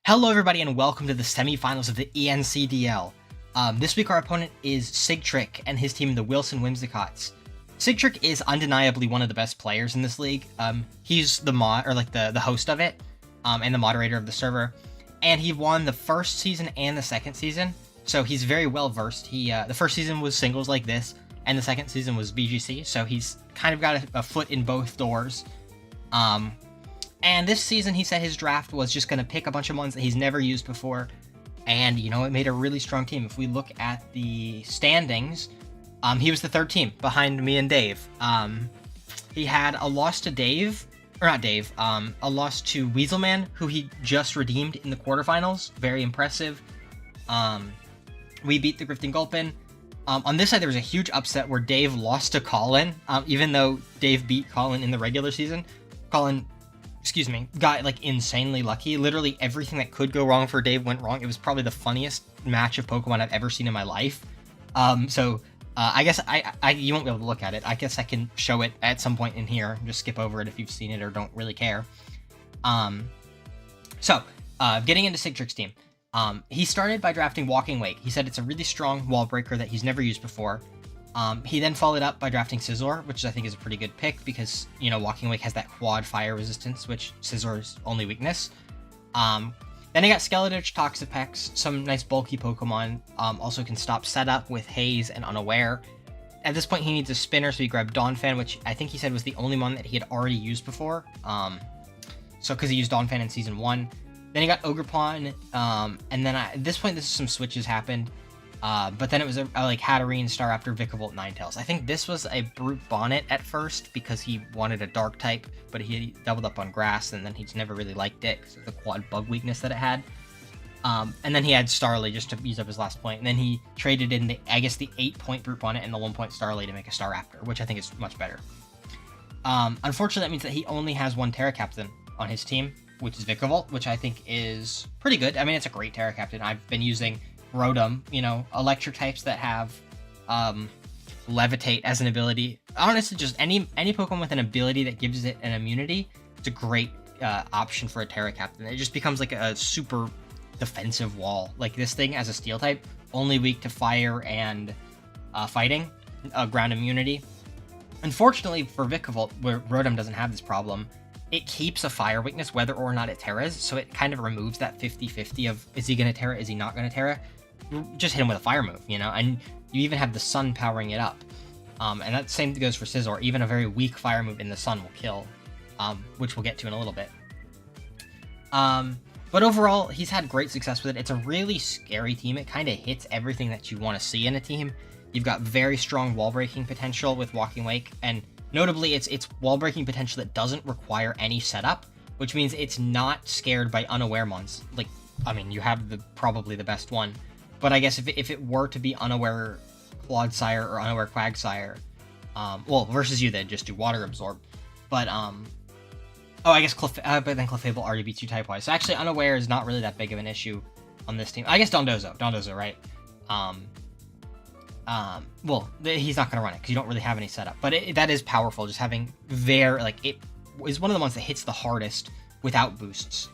Hello everybody and welcome to the semifinals of the ENCDL. This week our opponent is Sigtrick and his team, the Whimsicotts. Sigtrick is undeniably one of the best players in this league. He's the the host of it, and the moderator of the server, and he won the first season and the second season, so he's very well versed. The first season was singles like this, and the second season was BGC, so he's kind of got a foot in both doors. And this season, he said his draft was just going to pick a bunch of ones that he's never used before. And, you know, it made a really strong team. If we look at the standings, he was the third team behind me and Dave. He had a loss to a loss to Weaselman, who he just redeemed in the quarterfinals. Very impressive. We beat the Grifting Gulpin. On this side, there was a huge upset where Dave lost to Collin. Even though Dave beat Collin in the regular season, Collin got like insanely lucky. Literally everything that could go wrong for Dave went wrong. It was probably the funniest match of Pokemon I've ever seen in my life. I guess you won't be able to look at it. I guess I can show it at some point in here. Just skip over it if you've seen it or don't really care. Getting into Sigtrick's team. He started by drafting Walking Wake. He said it's a really strong wall breaker that he's never used before. He then followed up by drafting Cyclizar, which I think is a pretty good pick because, you know, Walking Wake has that quad fire resistance, which Cyclizar's only weakness. Then he got Skeletich, Toxapex, some nice bulky Pokemon, also can stop setup with Haze and Unaware. At this point, he needs a spinner, so he grabbed Donphan, which I think he said was the only one that he had already used before. Because he used Donphan in Season 1. Then he got Ogerpon, and then at this point, some switches happened. But then it was like Hatterene, Staraptor, Vikavolt, Ninetales. I think this was a Brute Bonnet at first because he wanted a Dark type, but he doubled up on Grass, and then he's never really liked it because of the quad bug weakness that it had. And then he had Starly just to use up his last point, and then he traded in the 8-point Brute Bonnet and the 1-point Starly to make a Staraptor, which I think is much better. Unfortunately, that means that he only has one Terra Captain on his team, which is Vikavolt, which I think is pretty good. I mean, it's a great Terra Captain. I've been using Rotom, electric types that have Levitate as an ability. Honestly, just any Pokemon with an ability that gives it an immunity, it's a great option for a Terra Captain. It just becomes like a super defensive wall. Like this thing as a Steel type, only weak to Fire and Fighting, ground immunity. Unfortunately for Vikavolt, where Rotom doesn't have this problem, it keeps a Fire weakness whether or not it Terras, so it kind of removes that 50-50 of is he going to Terra, is he not going to Terra? Just hit him with a fire move, and you even have the sun powering it up. And that same goes for Scizor. Even a very weak fire move in the sun will kill, which we'll get to in a little bit. But overall, he's had great success with it. It's a really scary team. It kind of hits everything that you want to see in a team. You've got very strong wall breaking potential with Walking Wake, and notably, it's wall breaking potential that doesn't require any setup, which means it's not scared by unaware mons. Like, I mean, you have probably the best one. But I guess if it were to be Unaware Clodsire or Unaware Quagsire, versus you, they'd just do Water Absorb. But, I guess but then Clefable already beats you type-wise. So actually, Unaware is not really that big of an issue on this team. I guess Dondozo, right? He's not going to run it because you don't really have any setup. But that is powerful, just having it is one of the ones that hits the hardest without boosts,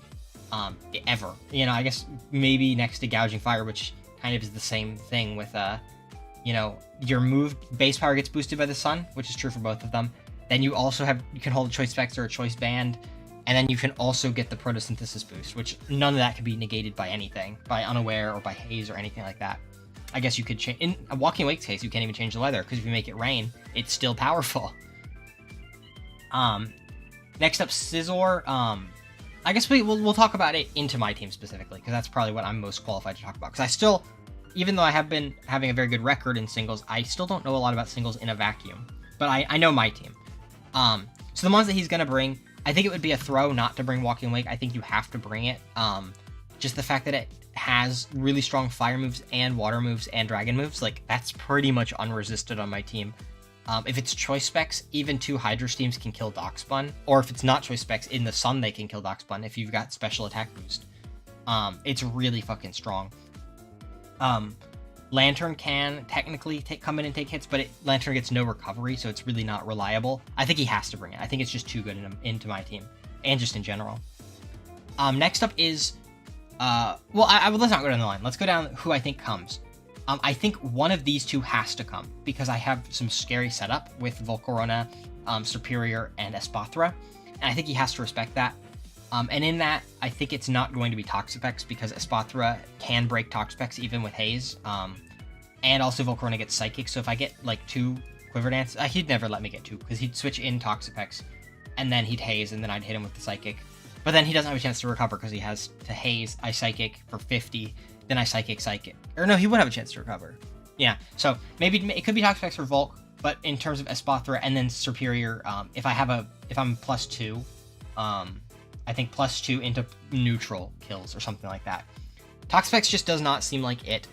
ever. I guess maybe next to Gouging Fire, which kind of is the same thing with, your move base power gets boosted by the sun, which is true for both of them. Then you also you can hold a Choice Specs or a Choice Band, and then you can also get the Photosynthesis boost, which none of that can be negated by anything, by Unaware or by Haze or anything like that. I guess you could change, in a Walking Wake's case, you can't even change the weather, because if you make it rain, it's still powerful. Next up, Scizor. I guess we'll talk about it into my team specifically, because that's probably what I'm most qualified to talk about. Because I still, even though I have been having a very good record in singles, I still don't know a lot about singles in a vacuum. But I know my team. So the ones that he's going to bring, I think it would be a throw not to bring Walking Wake. I think you have to bring it. Just the fact that it has really strong fire moves and water moves and dragon moves, like, that's pretty much unresisted on my team. If it's Choice Specs, even 2 Hydro Steams can kill Darkspun. Or if it's not Choice Specs, in the sun they can kill Darkspun if you've got special attack boost. It's really fucking strong. Lantern can technically come in and take hits, but Lantern gets no recovery, so it's really not reliable. I think he has to bring it. I think it's just too good into my team, and just in general. Next up is Well, let's not go down the line. Let's go down who I think comes. I think one of these two has to come because I have some scary setup with Volcarona, Superior, and Espathra, and I think he has to respect that. And in that, I think it's not going to be Toxapex because Espathra can break Toxapex even with Haze, and also Volcarona gets Psychic, so if I get, like, 2 Quiver Dance, he'd never let me get 2, because he'd switch in Toxapex, and then he'd Haze, and then I'd hit him with the Psychic. But then he doesn't have a chance to recover because he has to Haze, I Psychic for 50, then I Psychic. Or no, he would have a chance to recover. Yeah, so maybe it could be Toxapex for Volk, but in terms of Espathra and then Superior, if I'm +2, I think +2 into neutral kills or something like that. Toxapex just does not seem like it,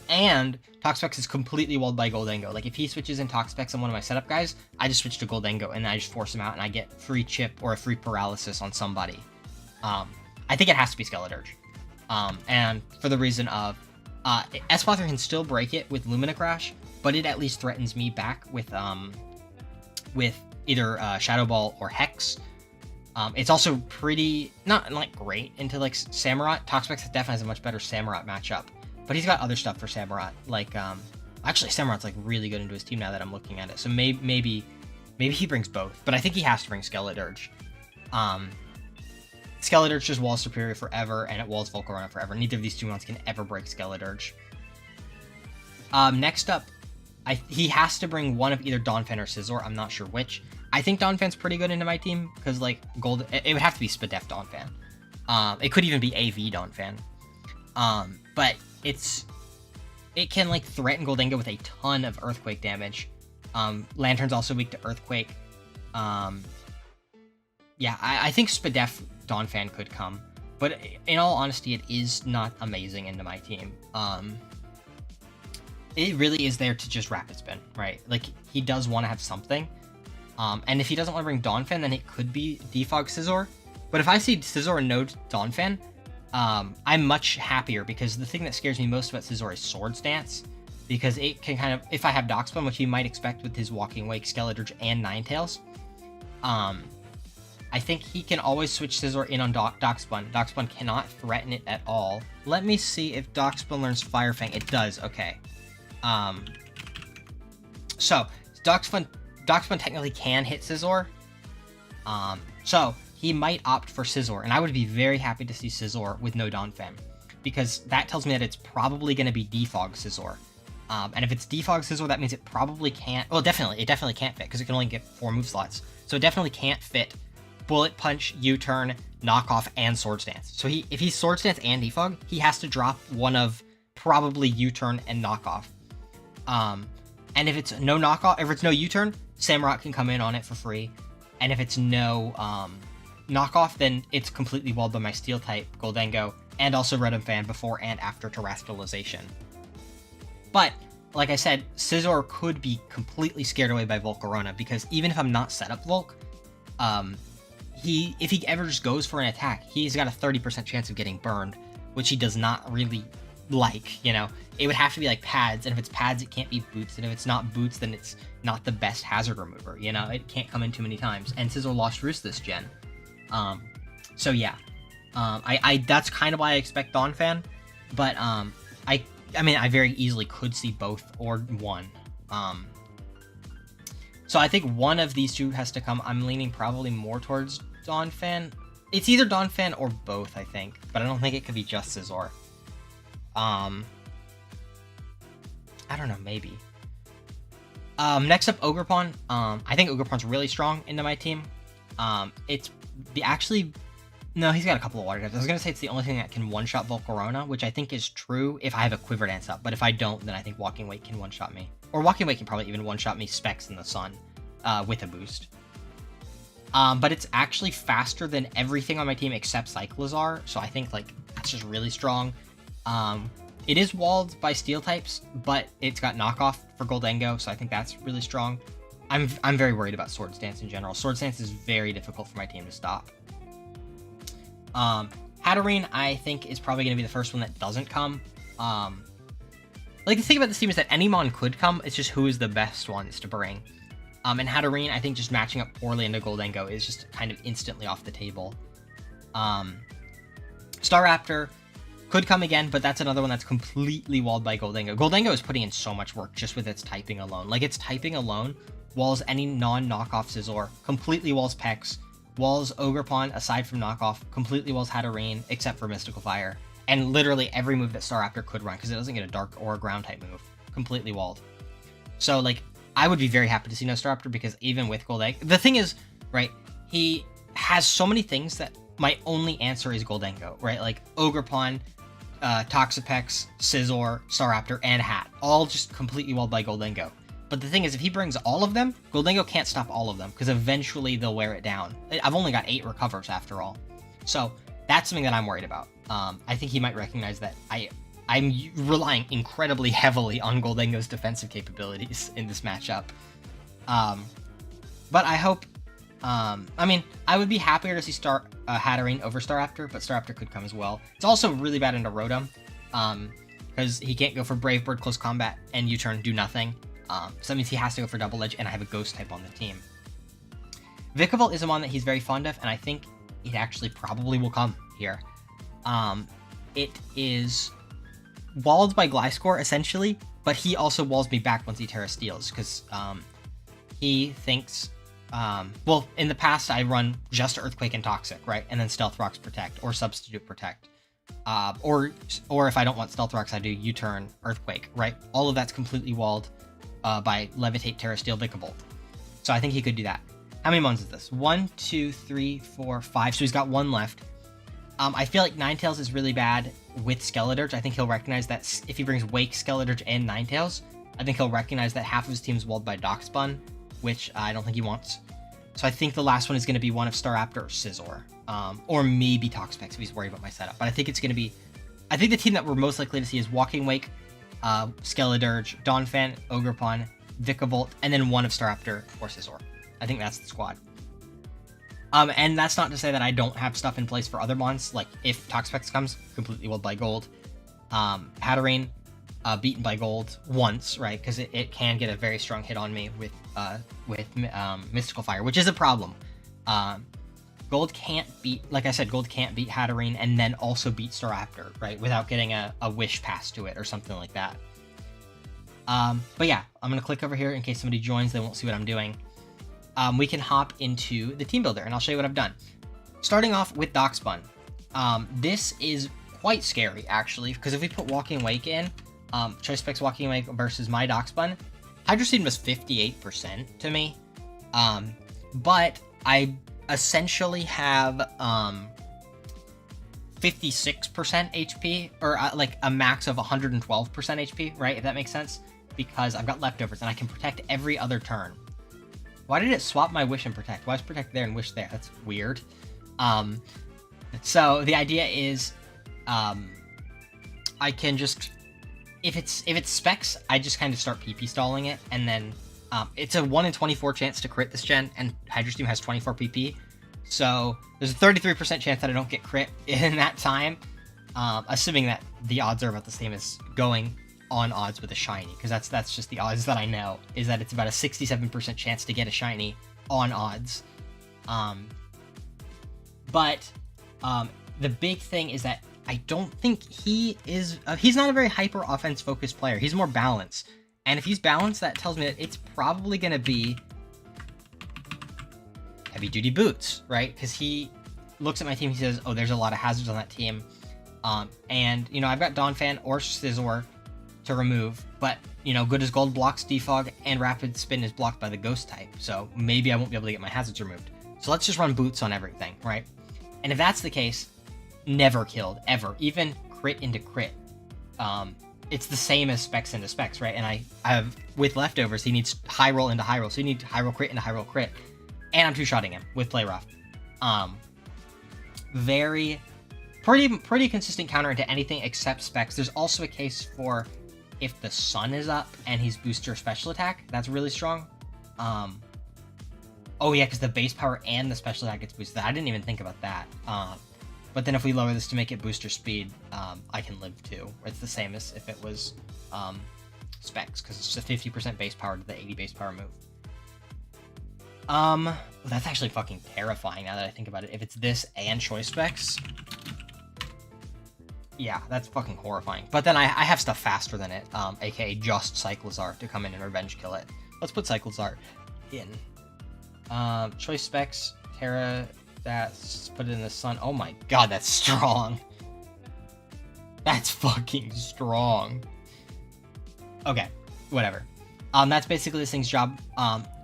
and Toxapex is completely walled by Goldengo. Like, if he switches in Toxapex on one of my setup guys, I just switch to Goldengo, and I just force him out, and I get free chip or a free paralysis on somebody. I think it has to be Skeledirge. And for the reason of, Espathra can still break it with Lumina Crash, but it at least threatens me back with either Shadow Ball or Hex. It's also pretty, not like great into like Samurott. Toxapex definitely has a much better Samurott matchup, but he's got other stuff for Samurott. Like, actually Samurott's like really good into his team now that I'm looking at it. So maybe he brings both, but I think he has to bring Skeledirge. Skeledirge just walls Superior forever, and it walls Volcarona forever. Neither of these two mons can ever break Skeledirge. Next up, he has to bring one of either Donphan or Scizor. I'm not sure which. I think Donphan's pretty good into my team, because, like, it would have to be Spadef Donphan. It could even be AV Donphan. But it can, like, threaten Goldengo with a ton of Earthquake damage. Lantern's also weak to Earthquake. Yeah, I think Spadef Donphan could come, but in all honesty, it is not amazing into my team. It really is there to just Rapid Spin, right? Like, he does want to have something. And if he doesn't want to bring Donphan, then it could be Defog Scizor. But if I see Scizor and no Donphan, I'm much happier, because the thing that scares me most about Scizor is Swords Dance, because it can kind of, if I have Darkspawn, which you might expect with his Walking Wake, Skeledirge, and Ninetales, I think he can always switch Scizor in on Darkspawn. Darkspawn cannot threaten it at all. Let me see if Darkspawn learns Fire Fang. It does, okay. So, Darkspawn technically can hit Scizor. So, he might opt for Scizor, and I would be very happy to see Scizor with no Donphan, because that tells me that it's probably going to be Defog Scizor. And if it's Defog Scizor, that means it probably can't, well, it definitely can't fit, because it can only get 4 move slots. So it definitely can't fit Bullet Punch, U-Turn, Knockoff, and Swords Dance. So if he's Swords Dance and Defog, he has to drop one of probably U-Turn and Knockoff. And if it's no Knockoff, if it's no U-Turn, Samurott can come in on it for free. And if it's no Knockoff, then it's completely walled by my Steel type, Goldengo, and also rotom-fan before and after Terastallization. But, like I said, Scizor could be completely scared away by Volcarona, because even if I'm not set up Volk, if he ever just goes for an attack, he's got a 30% chance of getting burned, which he does not really like, you know? It would have to be like pads, and if it's pads, it can't be boots, and if it's not boots, then it's not the best hazard remover, you know? It can't come in too many times, and Scizor lost Roost this gen. So yeah. That's kind of why I expect Donphan, but, I mean, I very easily could see both or one. So I think one of these two has to come. I'm leaning probably more towards Donphan. It's either Donphan or both, I think, but I don't think it could be just Scizor. I don't know, maybe. Next up, Ogerpon. I think Ogerpon's really strong into my team. It's no, he's got a couple of water types. I was gonna say it's the only thing that can one-shot Volcarona, which I think is true if I have a Quiver Dance up, but if I don't, then I think Walking Wake can one-shot me. Or Walking Wake can probably even one-shot me Specs in the Sun, with a boost. But it's actually faster than everything on my team except Cyclizar, so I think, like, that's just really strong. It is walled by Steel types, but it's got Knockoff for Goldengo, so I think that's really strong. I'm very worried about Swords Dance in general. Swords Dance is very difficult for my team to stop. Hatterene, I think, is probably going to be the first one that doesn't come. Like, the thing about this team is that any mon could come, it's just who is the best ones to bring. And Hatterene, I think, just matching up poorly into Goldengo is just kind of instantly off the table. Staraptor, Could come again, but that's another one that's completely walled by Gholdengo. Gholdengo is putting in so much work just with its typing alone. Like, its typing alone walls any non-knockoff Scizor, completely walls Pex, walls Ogerpon aside from knockoff, completely walls Hatterene except for Mystical Fire, and literally every move that Staraptor could run, because it doesn't get a dark or a ground type move, completely walled. So, like, I would be very happy to see no Staraptor, because even with Gholdengo, the thing is, right, he has so many things that my only answer is Gholdengo, right? Like, Ogerpon, Toxapex, Scizor, Staraptor, and Hat, all just completely walled by Gholdengo. But the thing is, if he brings all of them, Gholdengo can't stop all of them, because eventually they'll wear it down. I've only got 8 recovers after all. So that's something that I'm worried about. I think he might recognize that I'm relying incredibly heavily on Gholdengo's defensive capabilities in this matchup. But I hope... I mean, I would be happier to see Hatterene over Staraptor, but Staraptor could come as well. It's also really bad into Rotom, because he can't go for Brave Bird Close Combat and U-turn, do nothing. So that means he has to go for Double Edge, and I have a Ghost type on the team. Vikavolt is a mon that he's very fond of, and I think it actually probably will come here. It is walled by Gliscor, essentially, but he also walls me back once he Terra Steals, because he thinks... well, in the past, I run just Earthquake and Toxic, right? And then Stealth Rocks Protect, or Substitute Protect. Or if I don't want Stealth Rocks, I do U-turn Earthquake, right? All of that's completely walled by Levitate, Terra Steel, Vikavolt. So I think he could do that. How many mons is this? 1, 2, 3, 4, 5. So he's got 1 left. I feel like Ninetales is really bad with Skeledirge. I think he'll recognize that if he brings Wake, Skeledirge, and Ninetales, I think he'll recognize that half of his team is walled by Darkspun, which I don't think he wants. So I think the last one is going to be one of Staraptor or Scizor. Or maybe Toxapex if he's worried about my setup. But I think it's going to be... I think the team that we're most likely to see is Walking Wake, Skeledirge, Donphan, Ogerpon, Vikavolt, and then one of Staraptor or Scizor. I think that's the squad. And that's not to say that I don't have stuff in place for other mons. Like, if Toxapex comes, completely walled by Gold. Hatterene, beaten by Gold once, right? Because it can get a very strong hit on me with Mystical Fire, which is a problem. Gold can't beat, like I said, Gold can't beat Hatterene and then also beat Staraptor, right? Without getting a wish pass to it or something like that. But yeah, I'm going to click over here in case somebody joins, they won't see what I'm doing. We can hop into the team builder and I'll show you what I've done. Starting off with Darkspun. This is quite scary, actually, because if we put Walking Wake in, Choice Specs Walking Wake versus my Darkspun, Hydro Seed was 58% to me. But I essentially have 56% HP, or like a max of 112% HP, right? If that makes sense, because I've got leftovers and I can protect every other turn. Why did it swap my Wish and Protect? Why is Protect there and Wish there? That's weird. So the idea is, I can just, if it's specs, I just kind of start PP stalling it, and then it's a 1 in 24 chance to crit this gen, and Hydro Steam has 24 PP, so there's a 33% chance that I don't get crit in that time, assuming that the odds are about the same as going on odds with a shiny, because that's just the odds that I know, is that it's about a 67% chance to get a shiny on odds. But the big thing is that I don't think he is... he's not a very hyper offense focused player. He's more balanced. And if he's balanced, that tells me that it's probably going to be heavy duty boots, right? Because he looks at my team, he says, oh, there's a lot of hazards on that team. And, you know, I've got Donphan or Scizor to remove, but, you know, Good as Gold blocks Defog, and Rapid Spin is blocked by the Ghost type, so maybe I won't be able to get my hazards removed. So let's just run boots on everything, right? And if that's the case, never killed, ever. Even crit into crit. It's the same as specs into specs, right? And I have, with leftovers, he needs high roll into high roll, so you need high roll crit into high roll crit. And I'm two-shotting him with Play Rough. Pretty consistent counter into anything except specs. There's also a case for if the sun is up and he's booster special attack, that's really strong. Oh yeah, because the base power and the special attack gets boosted. I didn't even think about that. But then if we lower this to make it booster speed, I can live too. It's the same as if it was specs, because it's a 50% base power to the 80 base power move. Well, that's actually fucking terrifying now that I think about it. If it's this and choice specs, Yeah, that's fucking horrifying. But then I have stuff faster than it, aka just Cyclizar to come in and revenge kill it. Let's put Cyclizar in. Choice specs, Terra, that's put it in the sun. Oh my god, that's strong. That's fucking strong. Okay, whatever. That's basically this thing's job.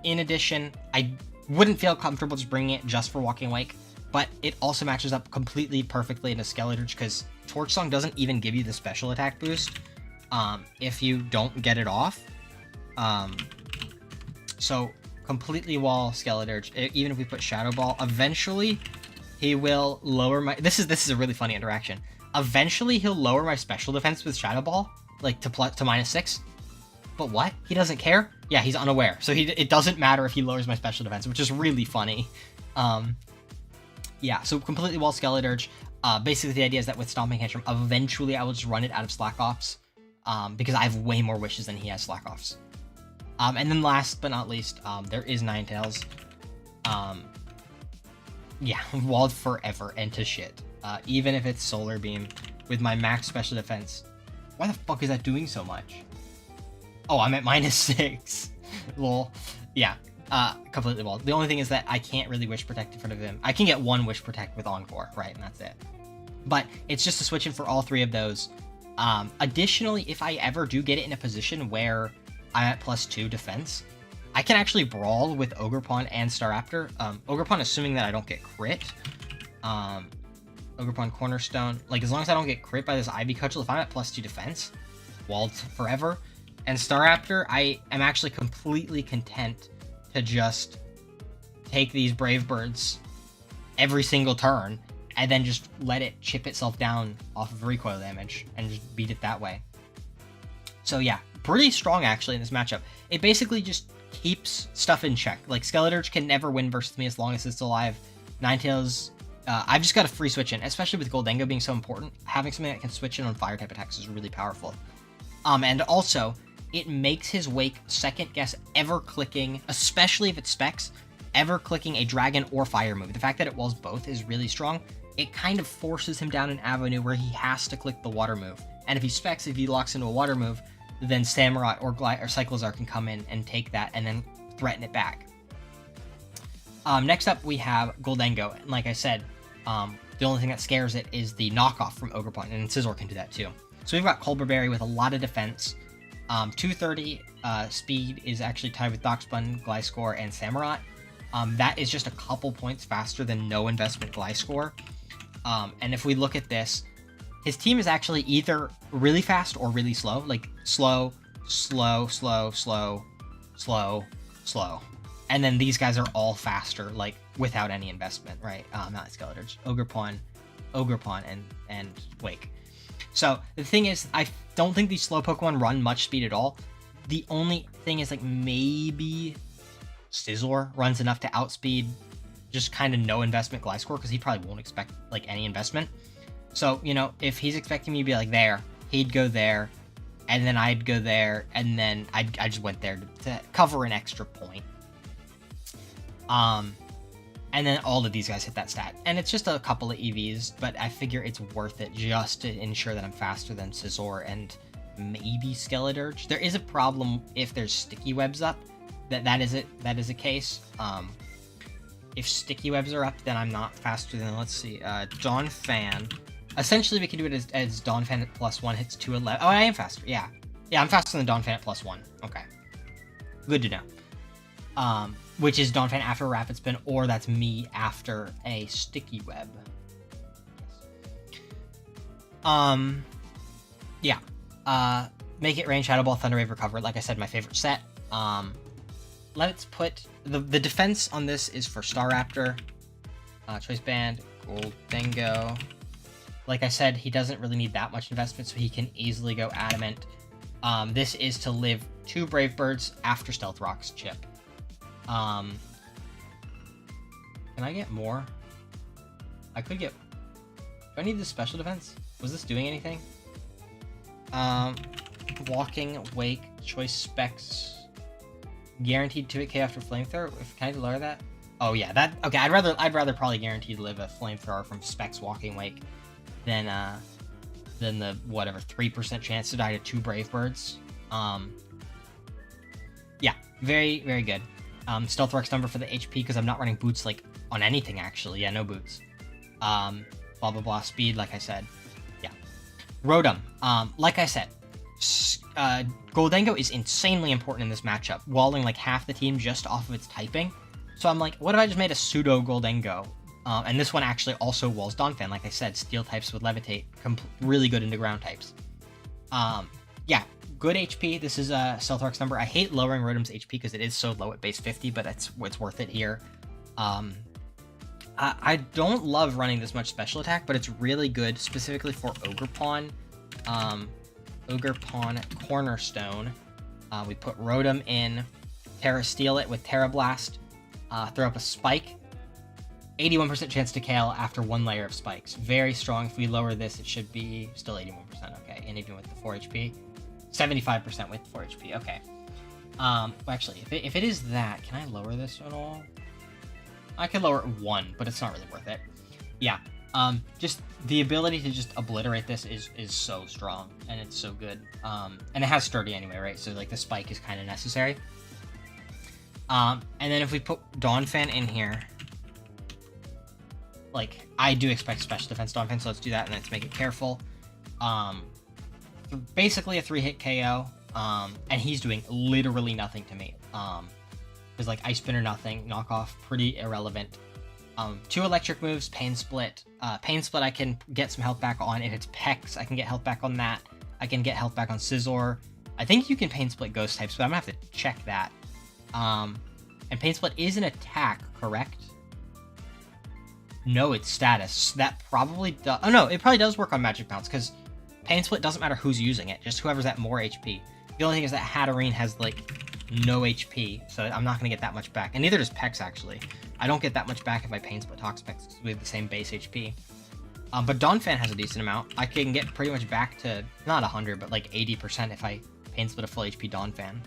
In addition, I wouldn't feel comfortable just bringing it just for Walking Wake, but it also matches up completely perfectly into Skeletorch because Torch Song doesn't even give you the special attack boost if you don't get it off. So completely wall Skeletorch. Even if we put Shadow Ball, eventually he will lower my. This is a really funny interaction. Eventually he'll lower my special defense with Shadow Ball, like to -6. But what? He doesn't care? Yeah, he's unaware. So it doesn't matter if he lowers my special defense, which is really funny. Yeah, so completely wall Skeletorch. Basically, the idea is that with Stomping Tantrum, eventually I will just run it out of Slack Offs, because I have way more wishes than he has Slack Offs. And then last but not least, there is Ninetales. Yeah, walled forever and to shit. Even if it's Solar Beam with my max special defense. Why the fuck is that doing so much? Oh, I'm at -6. Lol. Yeah, completely walled. The only thing is that I can't really Wish Protect in front of him. I can get one Wish Protect with Encore, right, and that's it. But it's just a switch in for all three of those. Additionally, if I ever do get it in a position where I'm at +2 defense, I can actually brawl with Ogerpon and Staraptor. Ogerpon assuming that I don't get crit. Ogerpon-cornerstone. Like, as long as I don't get crit by this Ivy Cudgel, if I'm at +2 defense, walled forever. And Staraptor, I am actually completely content to just take these Brave Birds every single turn and then just let it chip itself down off of recoil damage and just beat it that way. So yeah, pretty strong actually in this matchup. It basically just keeps stuff in check. Like, Skeletorch can never win versus me as long as it's alive. Ninetales, I've just got a free switch in, especially with Goldengo being so important. Having something that can switch in on fire type attacks is really powerful. And also, it makes his Wake second guess ever clicking, especially if it specs, ever clicking a dragon or fire move. The fact that it walls both is really strong. It kind of forces him down an avenue where he has to click the water move. And if he specs, if he locks into a water move, then Samurai or Cyclizar can come in and take that and then threaten it back. Next up, we have Goldengo. And like I said, the only thing that scares it is the knockoff from Ogerpon, and Scizor can do that too. So we've got Colbur Berry with a lot of defense. 230 speed is actually tied with Darkspun, Gliscor, and Samurott. That is just a couple points faster than no investment Gliscor. And if we look at this, his team is actually either really fast or really slow. Like, slow, slow, slow, slow, slow, slow. And then these guys are all faster, like, without any investment, right? Not Skeletorch, Ogerpon, and Wake. So, the thing is, I don't think these slow Pokemon run much speed at all. The only thing is, like, maybe Scizor runs enough to outspeed just kind of no investment Gliscor, because he probably won't expect, like, any investment. So, you know, if he's expecting me to be, like, there, he'd go there, and then I'd go there, and then I just went there to cover an extra point. And then all of these guys hit that stat. And it's just a couple of EVs, but I figure it's worth it just to ensure that I'm faster than Scizor and maybe Skeletorch. There is a problem if there's sticky webs up. That is a case. If sticky webs are up, then I'm not faster than, let's see, Dawn-fan. Essentially, we can do it as Dawn-fan at +1 hits 211. Oh, I am faster, yeah. Yeah, I'm faster than Dawn-fan at +1. Okay. Good to know. Which is Dawn-fan after Rapid Spin, or that's me after a sticky web. Yeah. Make it rain, Shadow Ball, Thunder Wave, Recover. Like I said, my favorite set. Let's put the defense on this is for Staraptor, Choice Band, Goldengo. Like I said, he doesn't really need that much investment, so he can easily go Adamant. This is to live 2 Brave Birds after Stealth Rock's chip. Can I get more? I could get. Do I need this special defense? Was this doing anything? Walking, Wake, Choice Specs. Guaranteed 2-hit KO after Flamethrower. Can I lower that? Oh yeah, that okay. I'd rather probably guaranteed live a Flamethrower from Specs Walking Wake than than the, whatever, 3% chance to die to 2 Brave Birds. Yeah, very, very good. Stealth Works number for the HP, because I'm not running boots, like, on anything, actually. Yeah, no boots. Blah, blah, blah. Speed, like I said. Yeah. Rotom. Like I said, Gholdengo is insanely important in this matchup, walling, like, half the team just off of its typing. So I'm like, what if I just made a pseudo Gholdengo? And this one actually also walls Donphan, like I said, steel types with levitate, really good into ground types. Yeah, good HP. This is a Stealth Works number. I hate lowering Rotom's HP because it is so low at base 50, but it's worth it here. I don't love running this much special attack, but it's really good specifically for Ogerpon. Ogerpon-cornerstone. We put Rotom in, Terra Steel it with Terra Blast, throw up a Spike. 81% chance to KO after 1 layer of spikes. Very strong. If we lower this, it should be still 81%. Okay, and even with the 4 HP. 75% with 4 HP. Okay. Well, actually, if it is that, can I lower this at all? I could lower it 1, but it's not really worth it. Yeah. Just the ability to just obliterate this is so strong, and it's so good. And it has sturdy anyway, right? So, like, the spike is kind of necessary. And then if we put Donphan in here, like, I do expect special defense Donphan, so let's do that, and let's make it careful. Basically a 3-hit KO, and he's doing literally nothing to me. There's, like, Ice Spin or nothing, knockoff, pretty irrelevant. 2 electric moves, Pain Split. Pain Split I can get some health back on. If it's Pex, I can get health back on that. I can get health back on Scizor. I think you can Pain Split Ghost types, but I'm gonna have to check that. And Pain Split is an attack, correct? No, it's status. That probably does. Oh no, it probably does work on Magic Bounce, because Pain Split doesn't matter who's using it, just whoever's at more HP. The only thing is that Hatterene has, like, no HP, so I'm not going to get that much back. And neither does Pex, actually. I don't get that much back if I Pain Split Toxapex, because we have the same base HP. But Donphan has a decent amount. I can get pretty much back to, not 100, but like 80% if I Pain Split a full HP Donphan.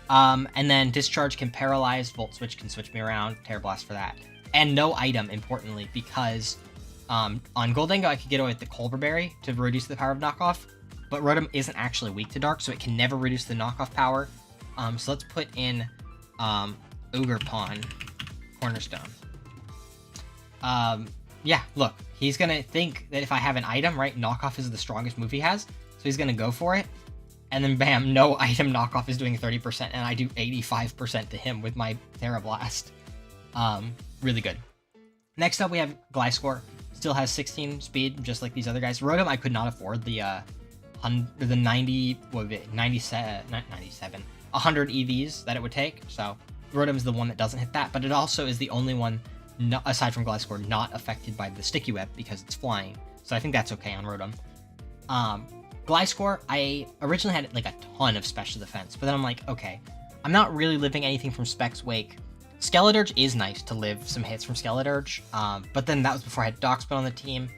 And then Discharge can paralyze, Volt Switch can switch me around, Terra Blast for that. And no item, importantly, because on Gholdengo I could get away with the Colbur Berry to reduce the power of knockoff, but Rotom isn't actually weak to Dark, so it can never reduce the knockoff power. So let's put in Ogerpon-cornerstone. Yeah, look, he's gonna think that if I have an item, right, knockoff is the strongest move he has, so he's gonna go for it, and then bam, no item knockoff is doing 30%, and I do 85% to him with my Terra Blast. Really good. Next up, we have Gliscor. Still has 16 speed, just like these other guys. Rotom, I could not afford the 90, what was it, 97, 100 EVs that it would take. So Rotom is the one that doesn't hit that, but it also is the only one, aside from Gliscor, not affected by the Sticky Web because it's flying. So I think that's okay on Rotom. Gliscor, I originally had like a ton of special defense, but then I'm like, okay, I'm not really living anything from Specs Wake. Skeledirge is nice to live some hits from Skeledirge, but then that was before I had Doxbot on the team.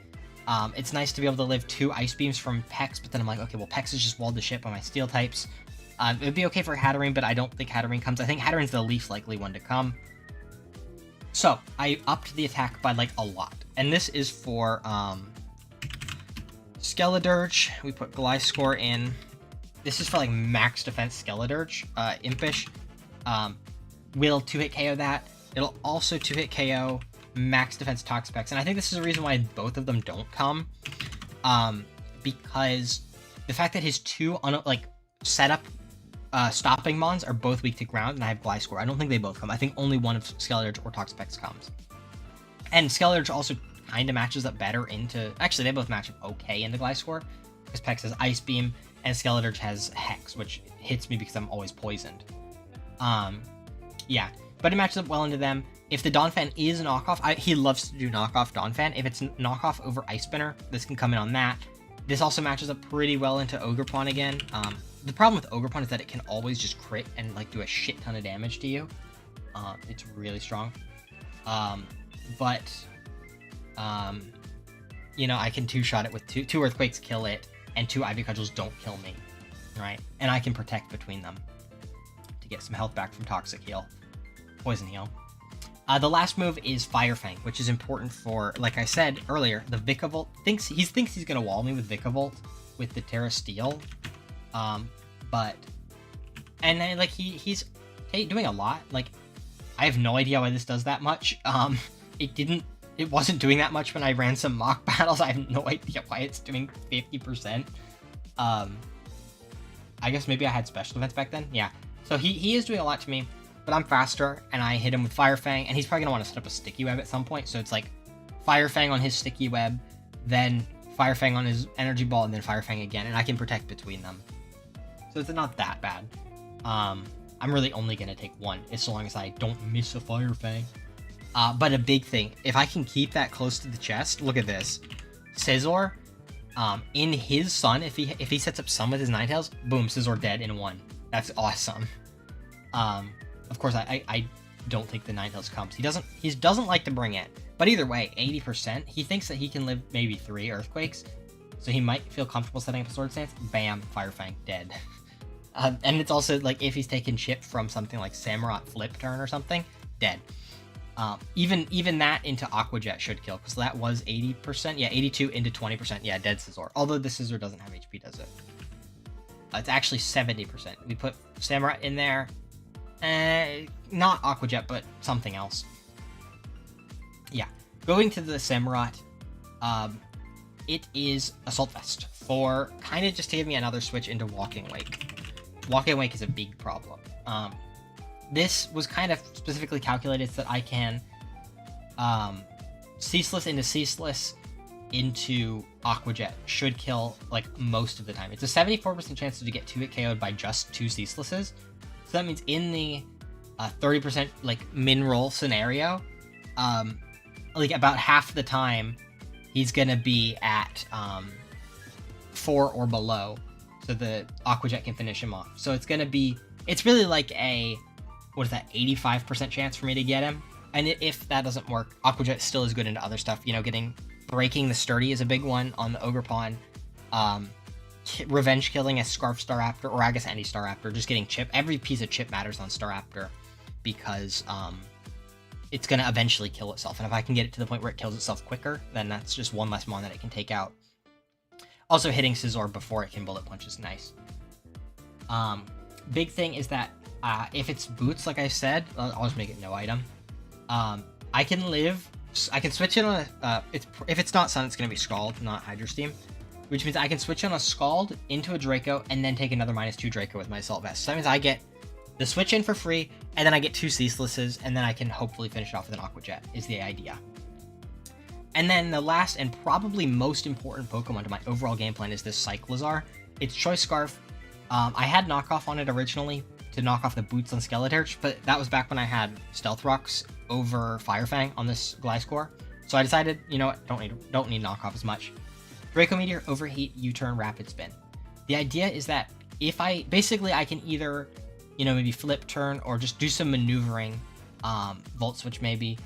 It's nice to be able to live 2 Ice Beams from Pex, but then I'm like, okay, well, Pex is just walled to shit by my Steel types. It would be okay for Hatterene, but I don't think Hatterene comes. I think Hatterene's the least likely one to come. So, I upped the attack by, like, a lot. And this is for Skeledirge. We put Gliscor in. This is for, like, max defense Skeledirge. Impish. Will 2-hit KO that. It'll also 2-hit KO max defense Toxapex. And I think this is the reason why both of them don't come. Because the fact that his 2 setup stopping mons are both weak to ground, and I have Gliscor. I don't think they both come. I think only one of Skeledirge or Toxapex comes. And Skeledirge also kind of matches up better into... Actually, they both match up okay into Gliscor, because Pex has Ice Beam, and Skeledirge has Hex, which hits me because I'm always poisoned. Yeah, but it matches up well into them. If the Donphan is a knockoff, he loves to do knockoff Donphan. If it's knockoff over Ice Spinner, this can come in on that. This also matches up pretty well into Ogerpon again. The problem with Ogerpon is that it can always just crit and like do a shit ton of damage to you. It's really strong. You know, I can 2-shot it with two Earthquakes, kill it, and 2 Ivy Cudgels don't kill me, right? And I can protect between them to get some health back from Toxic Heal, Poison Heal. The last move is Fire Fang, which is important for, like I said earlier, the Vikavolt thinks he's gonna wall me with Vikavolt with the Terra Steel, but and then like he's doing a lot. Like I have no idea why this does that much. It wasn't doing that much when I ran some mock battles. I have no idea why it's doing 50%. I guess maybe I had special events back then. Yeah. So he is doing a lot to me, but I'm faster, and I hit him with Fire Fang, and he's probably gonna want to set up a Sticky Web at some point. So it's like Fire Fang on his Sticky Web, then Fire Fang on his Energy Ball, and then Fire Fang again, and I can protect between them. So it's not that bad. I'm really only gonna take one, as long as I don't miss a Fire Fang. But a big thing, if I can keep that close to the chest, look at this. Scizor, in his Sun, if he sets up Sun with his Ninetales, boom, Scizor dead in one. That's awesome. Of course, I don't think the Ninetales comes. He doesn't like to bring it. But either way, 80%, he thinks that he can live maybe 3 Earthquakes, so he might feel comfortable setting up a Sword Stance. Bam, Fire Fang, dead. And it's also, like, if he's taking chip from something like Samurott Flip Turn or something, dead. Even that into Aqua Jet should kill, because that was 80%. Yeah, 82 into 20%. Yeah, dead Scizor. Although the Scizor doesn't have HP, does it? It's actually 70%. We put Samurott in there. Not Aqua Jet, but something else. Yeah. Going to the Samurott, it is Assault Vest for kind of just to give me another switch into Walking Wake. Walking Wake is a big problem. This was kind of specifically calculated so that I can Ceaseless into Ceaseless into Aqua Jet should kill like most of the time. It's a 74% chance to get 2-hit KO'd by just 2 Ceaselesses. So that means in the 30% like min roll scenario, like about half the time he's gonna be at 4 or below, so the Aqua Jet can finish him off. So it's really like a, what is that, 85% chance for me to get him. And if that doesn't work, Aqua Jet still is good into other stuff. You know, breaking the Sturdy is a big one on the Ogerpon. Revenge killing a Scarf Staraptor, or I guess any Staraptor, just getting chip. Every piece of chip matters on Staraptor because it's going to eventually kill itself. And if I can get it to the point where it kills itself quicker, then that's just one less mon that it can take out. Also, hitting Scizor before it can Bullet Punch is nice. Big thing is that if it's Boots, like I said, I'll just make it no item. I can switch it on if it's not Sun, it's going to be Scald, not Hydro Steam. Which means I can switch on a Scald into a Draco and then take another -2 Draco with my Assault Vest. So that means I get the switch in for free, and then I get 2 Ceaselesses, and then I can hopefully finish it off with an Aqua Jet, is the idea. And then the last and probably most important Pokemon to my overall game plan is this Cyclizar. It's Choice Scarf. I had knockoff on it originally to knock off the Boots on Skeleturge, but that was back when I had Stealth Rocks over Fire Fang on this Gliscor. So I decided, you know what, don't need knockoff as much. Draco Meteor, Overheat, U-Turn, Rapid Spin. The idea is that if I can either, you know, maybe Flip Turn or just do some maneuvering, Volt Switch maybe,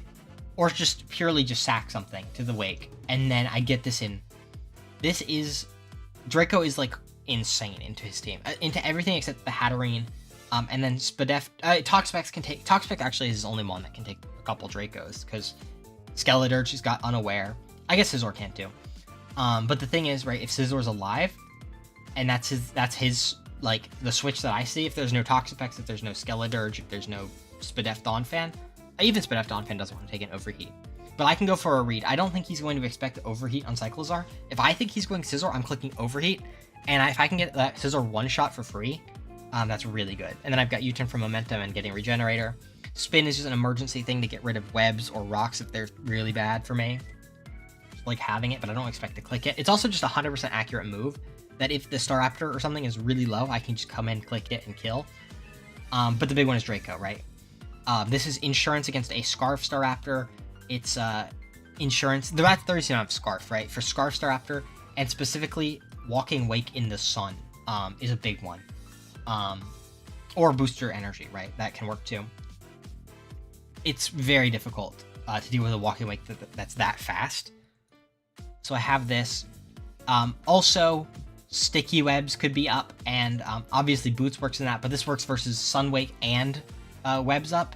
or just purely just sack something to the Wake, and then I get this in. Draco is like insane into his team, into everything except the Hatterene, and then Spadef. Toxapex actually is his only mon that can take a couple Dracos, because Skeleturge has got Unaware. I guess Scizor can't do. But the thing is, right, if Scizor's alive, and that's his, like, the switch that I see, if there's no Toxapex, if there's no Skeleturge, if there's no Spadef Donphan, even Spadef Donphan doesn't want to take an Overheat. But I can go for a read. I don't think he's going to expect Overheat on Cyclizar. If I think he's going Scizor, I'm clicking Overheat, and if I can get that Scizor one-shot for free, that's really good. And then I've got U-Turn for Momentum and getting Regenerator. Spin is just an emergency thing to get rid of webs or rocks if they're really bad for me. Like having it, but I don't expect to click it. It's also just a 100% accurate move that if the Staraptor or something is really low, I can just come in, click it, and kill. But the big one is Draco, right? This is insurance against a Scarf Staraptor. It's insurance. The Rat 30 don't have Scarf, right? For Scarf Staraptor, and specifically Walking Wake in the Sun is a big one. Or Booster Energy, right? That can work too. It's very difficult to deal with a Walking Wake that's that fast. So I have this. Also, Sticky Webs could be up, and obviously Boots works in that, but this works versus Sunwake and Webs up.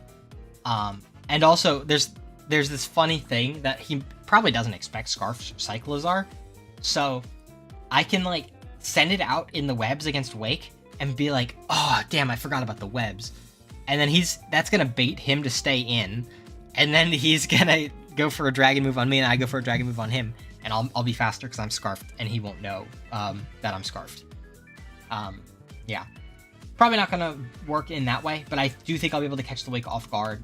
And also, there's this funny thing that he probably doesn't expect Scarf Cyclizar, so I can like send it out in the webs against Wake and be like, oh damn, I forgot about the webs, and then that's gonna bait him to stay in, and then he's gonna go for a dragon move on me, and I go for a dragon move on him, and I'll be faster because I'm Scarfed, and he won't know that I'm Scarfed. Yeah, probably not gonna work in that way, but I do think I'll be able to catch the Wake off guard,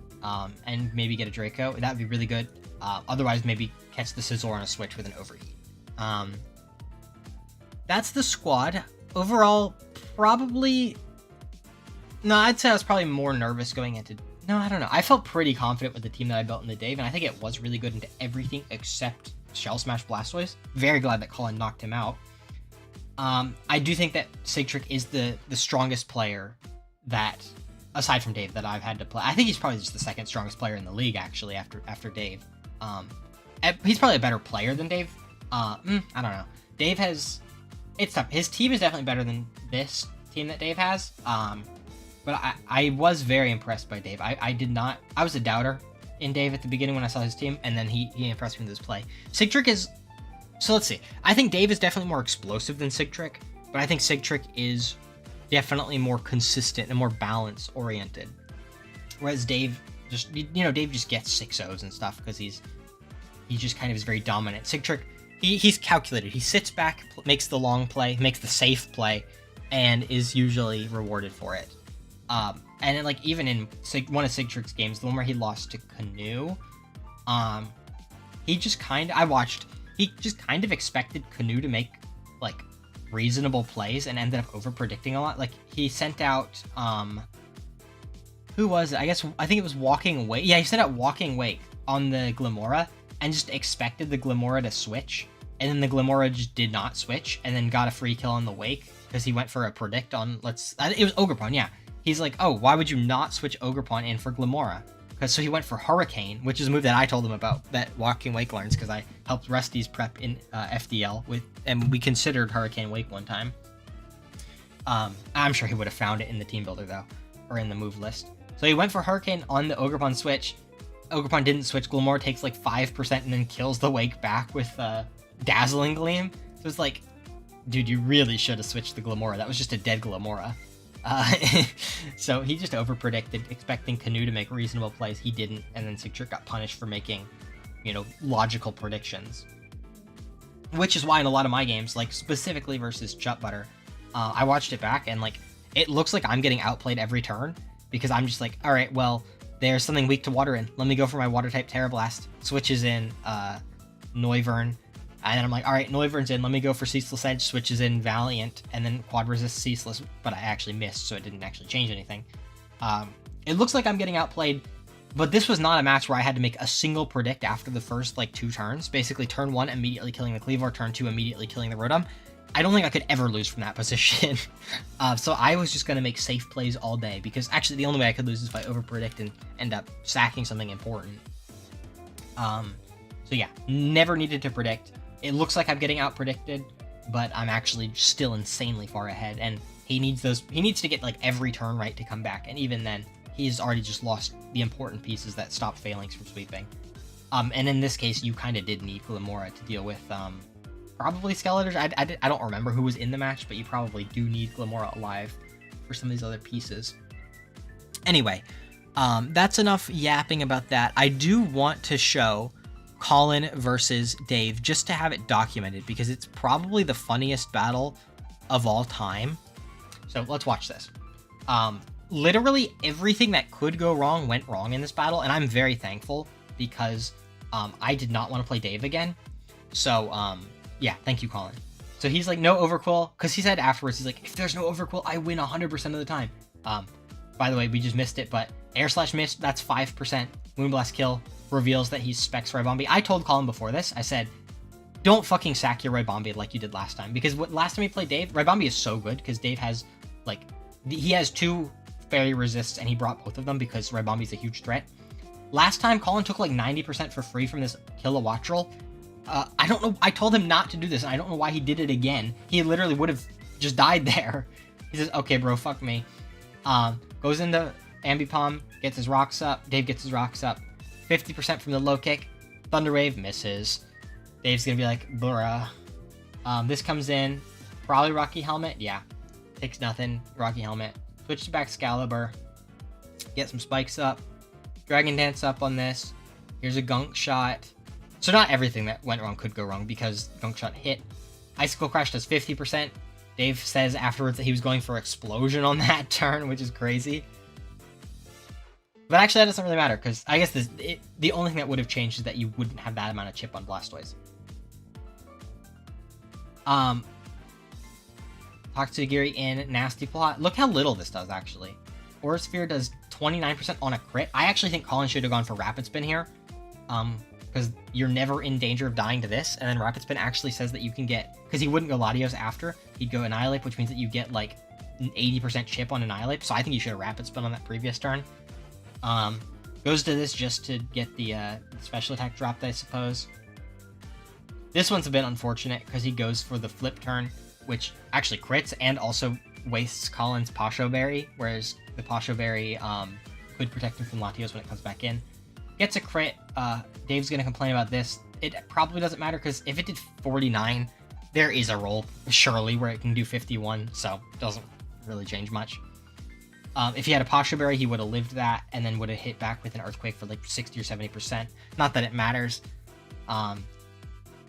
and maybe get a Draco. That'd be really good. Otherwise, maybe catch the Scizor on a switch with an Overheat. That's the squad. Overall, probably... No, I'd say I was probably more nervous going into... No, I don't know. I felt pretty confident with the team that I built in the Dave, and I think it was really good into everything except Shell Smash Blastoise. Very glad that Collin knocked him out. I do think that Sigtrick is the strongest player that, aside from Dave, that I've had to play. I think he's probably just the second strongest player in the league, actually, after Dave. He's probably a better player than Dave. I don't know. Dave has... It's tough. His team is definitely better than this team that Dave has. But I was very impressed by Dave. I was a doubter in Dave at the beginning when I saw his team, and then he impressed me with his play. Sigtrick is... So let's see. I think Dave is definitely more explosive than Sigtrick, but I think Sigtrick is definitely more consistent and more balance-oriented. Whereas Dave just... Dave just gets 6-0s and stuff because he just kind of is very dominant. Sigtrick, he's calculated. He sits back, makes the long play, makes the safe play, and is usually rewarded for it. And then, like, even in one of Sigtrick's games, the one where he lost to Canoe, he just kind of expected Canoe to make, like, reasonable plays and ended up over-predicting a lot. Like, he sent out, who was it? I think it was Walking Wake. Yeah, he sent out Walking Wake on the Glimmora and just expected the Glimmora to switch. And then the Glimmora just did not switch and then got a free kill on the Wake because he went for a predict on, it was Ogerpon, yeah. He's like, oh, why would you not switch Ogerpon in for Glimmora? So he went for Hurricane, which is a move that I told him about, that Walking Wake learns, because I helped Rusty's prep in FDL, and we considered Hurricane Wake one time. I'm sure he would have found it in the team builder, though, or in the move list. So he went for Hurricane on the Ogerpon switch. Ogerpon didn't switch. Glimmora takes like 5% and then kills the Wake back with Dazzling Gleam. So it's like, dude, you really should have switched the Glimmora. That was just a dead Glimmora. So he just over-predicted, expecting Canoe to make reasonable plays. He didn't, and then Sigtrick got punished for making, logical predictions. Which is why in a lot of my games, like specifically versus Chut Butter, I watched it back and like it looks like I'm getting outplayed every turn because I'm just like, all right, well, there's something weak to water in. Let me go for my water type Terra Blast. Switches in Noivern. And then I'm like, all right, Noivern's in. Let me go for Ceaseless Edge. Switches in Valiant, and then Quad Resist Ceaseless. But I actually missed, so it didn't actually change anything. It looks like I'm getting outplayed, but this was not a match where I had to make a single predict after the first, 2 turns. Basically, turn 1, immediately killing the Cleavor. Turn 2, immediately killing the Rotom. I don't think I could ever lose from that position. So I was just going to make safe plays all day, because actually the only way I could lose is if I over-predict and end up sacking something important. So yeah, never needed to predict. It looks like I'm getting out-predicted, but I'm actually still insanely far ahead, and he needs to get every turn right to come back, and even then, he's already just lost the important pieces that stop Phalanx from sweeping. And in this case, you kind of did need Glimmora to deal with, probably Skeletors. I don't remember who was in the match, but you probably do need Glimmora alive for some of these other pieces. Anyway, that's enough yapping about that. I do want to show Collin versus Dave just to have it documented, because it's probably the funniest battle of all time. So let's watch this. Literally everything that could go wrong went wrong in this battle, and I'm very thankful, because I did not want to play Dave again. So yeah, thank you, Collin. So he's like, no overquill, because he said afterwards, he's like, if there's no overquill, I win 100% of the time. By the way, we just missed it, but air slash miss, that's 5%. Moonblast kill reveals that he specs Ribombee. I told Collin before this, I said, don't fucking sack your Ribombee like you did last time, because last time he played Dave, Ribombee is so good, because Dave has, he has 2 fairy resists, and he brought both of them because Ribombee's a huge threat. Last time, Collin took 90% for free from this Kilowattrel. I don't know, I told him not to do this, and I don't know why he did it again. He literally would have just died there. He says, okay, bro, fuck me. Goes into Ambipom, gets his rocks up, Dave gets his rocks up, 50% from the low kick. Thunder Wave misses. Dave's gonna be like, bruh. This comes in. Probably Rocky Helmet. Yeah. Takes nothing. Rocky Helmet. Switch to back Excalibur. Get some spikes up. Dragon Dance up on this. Here's a Gunk Shot. So not everything that went wrong could go wrong because Gunk Shot hit. Icicle Crash does 50%. Dave says afterwards that he was going for Explosion on that turn, which is crazy. But actually that doesn't really matter because I guess the only thing that would have changed is that you wouldn't have that amount of chip on Blastoise. Toxigiri in Nasty Plot. Look how little this does, actually. Aura Sphere does 29% on a crit. I actually think Collin should have gone for Rapid Spin here. Because you're never in danger of dying to this. And then Rapid Spin actually says that you can get... Because he wouldn't go Latios after. He'd go Annihilate, which means that you get, like, an 80% chip on Annihilate. So I think you should have Rapid Spin on that previous turn. Goes to this just to get the special attack dropped, I suppose. This one's a bit unfortunate because he goes for the flip turn, which actually crits and also wastes Collin's Pasho Berry, whereas the Pasho Berry could protect him from Latios when it comes back in. Gets a crit. Dave's going to complain about this. It probably doesn't matter because if it did 49, there is a roll, surely, where it can do 51, so it doesn't really change much. If he had a Pasho Berry, he would have lived that and then would have hit back with an Earthquake for like 60 or 70%. Not that it matters.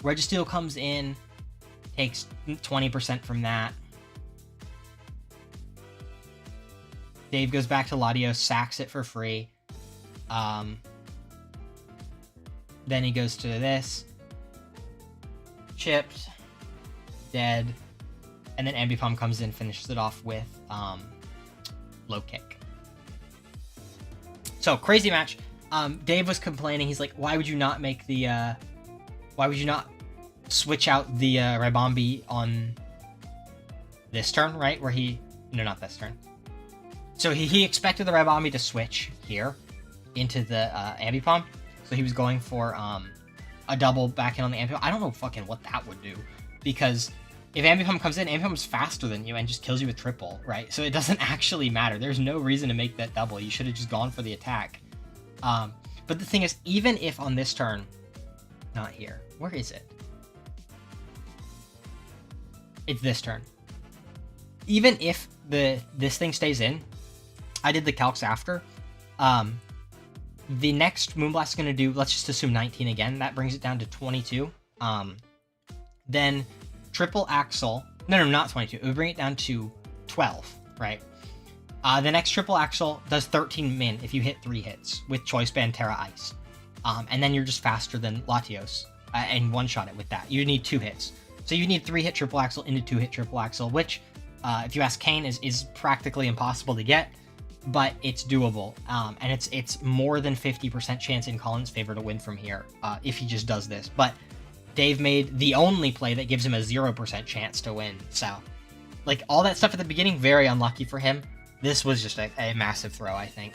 Registeel comes in, takes 20% from that. Dave goes back to Latios, sacks it for free. Then he goes to this. Chipped. Dead. And then Ambipom comes in, finishes it off with low kick. So, crazy match. Dave was complaining. He's like, why would you not make the... why would you not switch out the Ribombee on this turn, right? Where he... No, not this turn. So he expected the Ribombee to switch here into the Ambipom. So he was going for a double back in on the Ambipom. I don't know fucking what that would do. Because if Ambipom comes in, Ambipom's faster than you and just kills you with triple, right? So it doesn't actually matter. There's no reason to make that double. You should have just gone for the attack. But the thing is, even if on this turn... Not here. Where is it? It's this turn. Even if this thing stays in, I did the calcs after. The next Moonblast is going to do, let's just assume 19 again. That brings it down to 22. Then Triple Axle. No, not 22. It would bring it down to 12, right? The next Triple Axle does 13 min if you hit 3 hits with Choice Band, Terra, Ice. And then you're just faster than Latios and one-shot it with that. You need 2 hits. So you need 3-hit Triple Axle into 2-hit Triple Axle, which, if you ask Kane, is practically impossible to get, but it's doable. And it's more than 50% chance in Collin's favor to win from here if he just does this. But Dave made the only play that gives him a 0% chance to win. So, like, all that stuff at the beginning, very unlucky for him. This was just a massive throw, I think.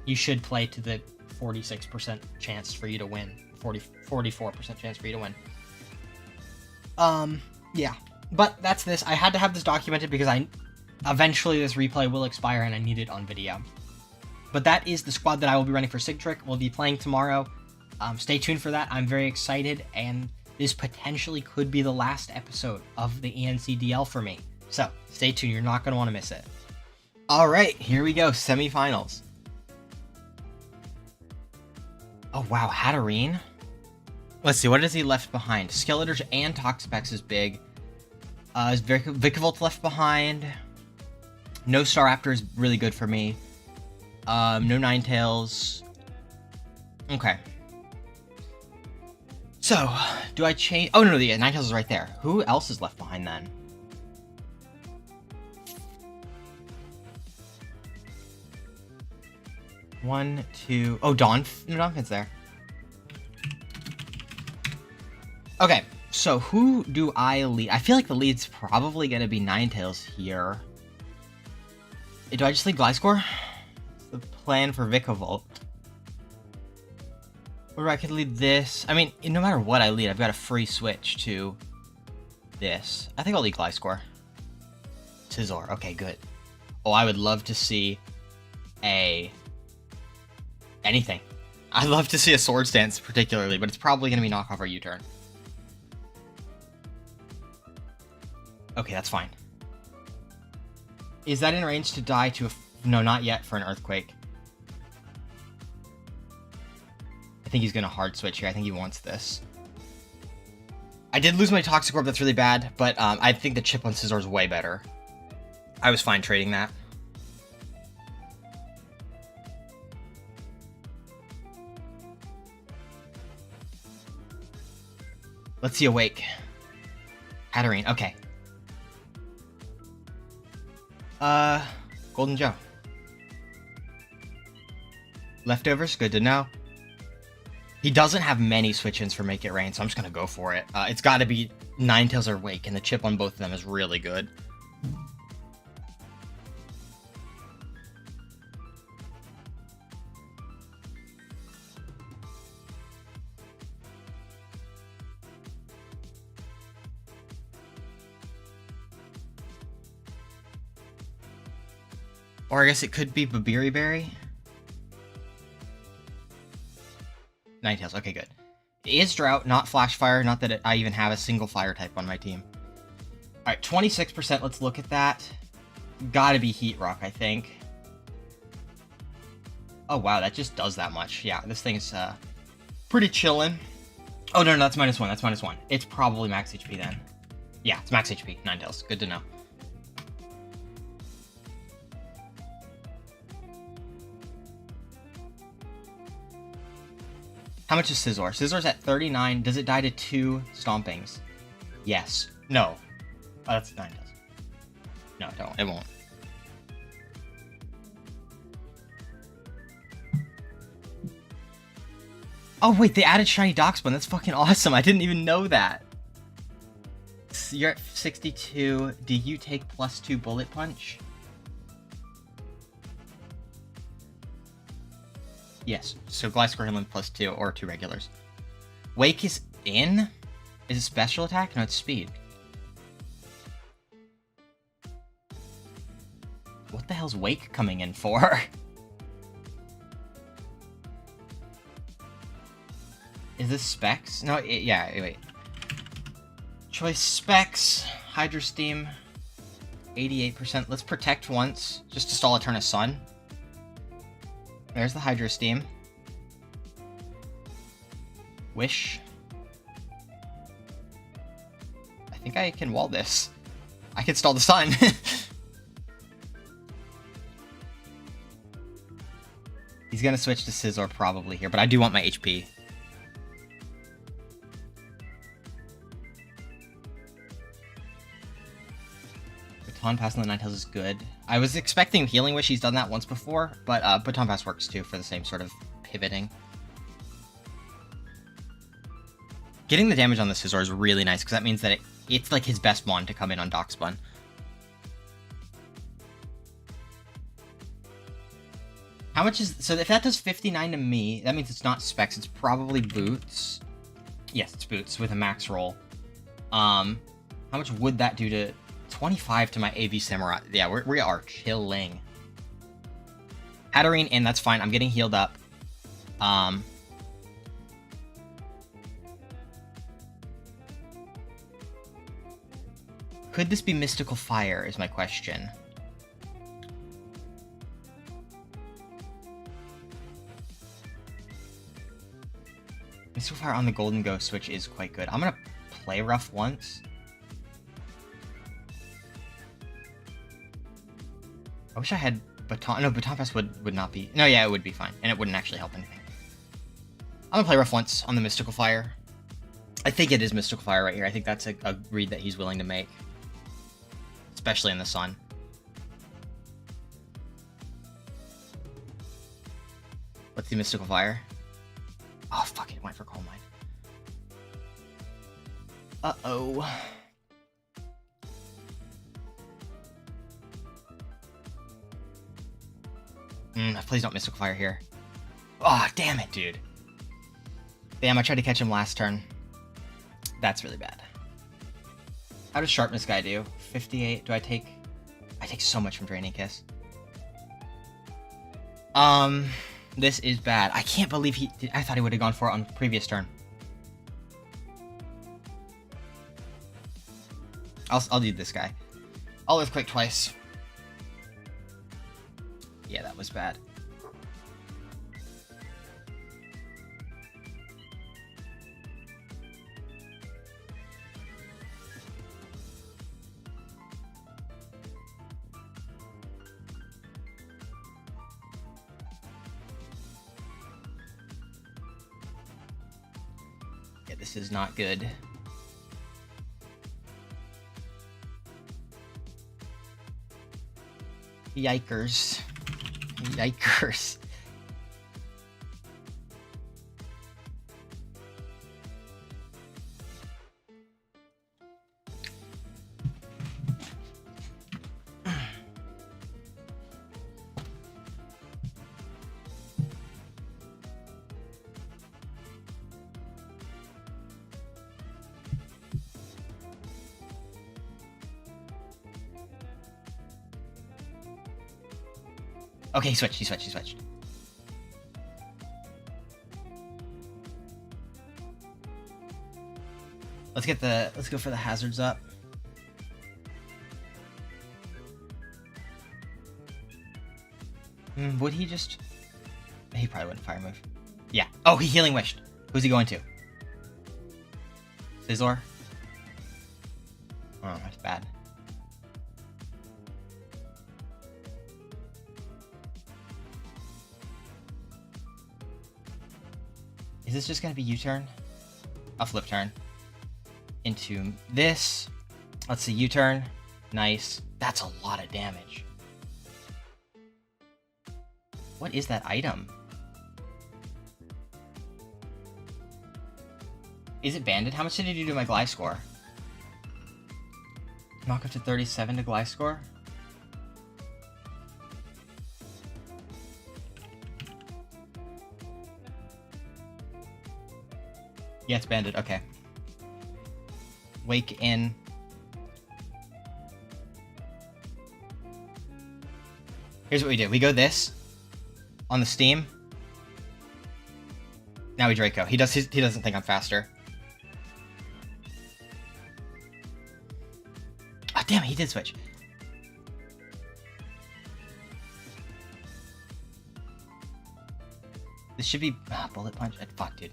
You should play to the 46% chance for you to win. 44% chance for you to win. Yeah. But that's this. I had to have this documented because eventually this replay will expire and I need it on video. But that is the squad that I will be running for Sigtrick. We'll be playing tomorrow. Stay tuned for that. I'm very excited, and this potentially could be the last episode of the ENCDL for me. So, stay tuned. You're not going to want to miss it. Alright, here we go. Semifinals. Oh, wow. Hatterene. Let's see. What has he left behind? Skeletor and Toxapex is big. Is Vikavolt left behind? No Staraptor is really good for me. No Ninetales. Okay. So, do I change... Oh, no, the Ninetales is right there. Who else is left behind then? One, two... Oh, Donphin's there. Okay, so who do I lead? I feel like the lead's probably going to be Ninetales here. Do I just lead Gliscor? The plan for Vikavolt. Or I could lead this. I mean, no matter what I lead, I've got a free switch to this. I think I'll lead Gliscor. Scizor. Okay, good. Oh, I would love to see anything. I'd love to see a Swords Dance particularly, but it's probably going to be knockoff or U-turn. Okay, that's fine. Is that in range to die to a... No, not yet for an Earthquake. I think he's going to hard switch here. I think he wants this. I did lose my Toxic Orb. That's really bad, but I think the chip on Scizor is way better. I was fine trading that. Let's see Awake. Hatterene, okay. Golden Joe. Leftovers, good to know. He doesn't have many switch-ins for Make It Rain, so I'm just gonna go for it. It's gotta be Ninetales or Wake, and the chip on both of them is really good. Or I guess it could be Babiri Berry. Ninetales, okay, good. It is Drought, not Flash Fire, not that I even have a single fire type on my team. Alright, 26%, let's look at that. Gotta be Heat Rock, I think. Oh wow, that just does that much. Yeah, this thing's pretty chillin'. Oh no, that's -1, that's -1. It's probably max HP then. Yeah, it's max HP, Ninetales, good to know. How much is Scizor? Scizor's at 39. Does it die to 2 Stompings? Yes. No. Oh, that's 9 does. No, it won't. Oh, wait, they added Shiny Darkspawn. That's fucking awesome. I didn't even know that. You're at 62. Do you take +2 Bullet Punch? Yes, so Gliscor Himlin +2 or 2 regulars. Wake is in? Is it special attack? No, it's speed. What the hell's Wake coming in for? Is this Specs? No, yeah, wait. Choice Specs, Hydro Steam, 88%. Let's Protect once, just to stall a turn of Sun. There's the Hydro Steam. Wish. I think I can wall this. I can stall the Sun. He's gonna switch to Scizor probably here, but I do want my HP. Baton Pass on the Ninetales is good. I was expecting Healing Wish, he's done that once before, but Baton Pass works too for the same sort of pivoting. Getting the damage on the Scizor is really nice, because that means that it's like his best one to come in on Darkspun. How much is... So if that does 59 to me, that means it's not Specs, it's probably Boots. Yes, it's Boots with a max roll. How much would that do to... 25 to my AV Samurai. Yeah, we are chilling. Hatterene in, that's fine. I'm getting healed up. Could this be Mystical Fire is my question. Mystical Fire on the Golden Ghost switch is quite good. I'm gonna play rough once. I wish I had Baton... No, Baton Pass would not be... No, yeah, it would be fine. And it wouldn't actually help anything. I'm gonna play rough once on the Mystical Fire. I think it is Mystical Fire right here. I think that's a read that he's willing to make. Especially in the Sun. What's the Mystical Fire? Oh, fuck it. Went for Calm Mind. Uh-oh. Please don't Mystical Fire here. Oh, damn it, dude. Damn, I tried to catch him last turn. That's really bad. How does Sharpness Guy do? 58. Do I take... I take so much from Draining Kiss. This is bad. I can't believe he... I thought he would have gone for it on the previous turn. I'll do this guy. I'll Earthquake twice. Yeah, that was bad. Yeah, this is not good. Yikers. Yikers. Okay, he switched. Let's go for the hazards up. Would he just... He probably wouldn't fire move. Yeah. Oh, he healing wished. Who's he going to? Cyclizar? Oh, that's bad. Is this just gonna be U-turn? A flip turn. Into this. Let's see, U-turn. Nice. That's a lot of damage. What is that item? Is it banded? How much did it do to my Gliscor? Knock up to 37 to Gliscor? Yeah, it's banded. Okay. Wake in. Here's what we do. We go this on the steam. Now we Draco. He doesn't think I'm faster. Ah, damn it, he did switch. This should be bullet punch. Fuck, dude.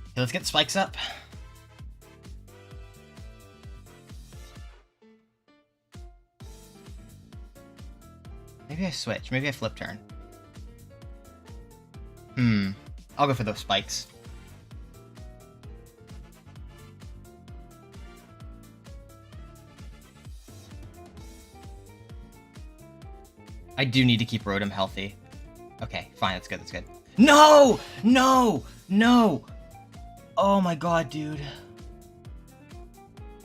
Okay, let's get the spikes up. Maybe I switch. Maybe I flip turn. I'll go for those spikes. I do need to keep Rotom healthy. Okay, fine. That's good. That's good. No! No! No! Oh my god, dude.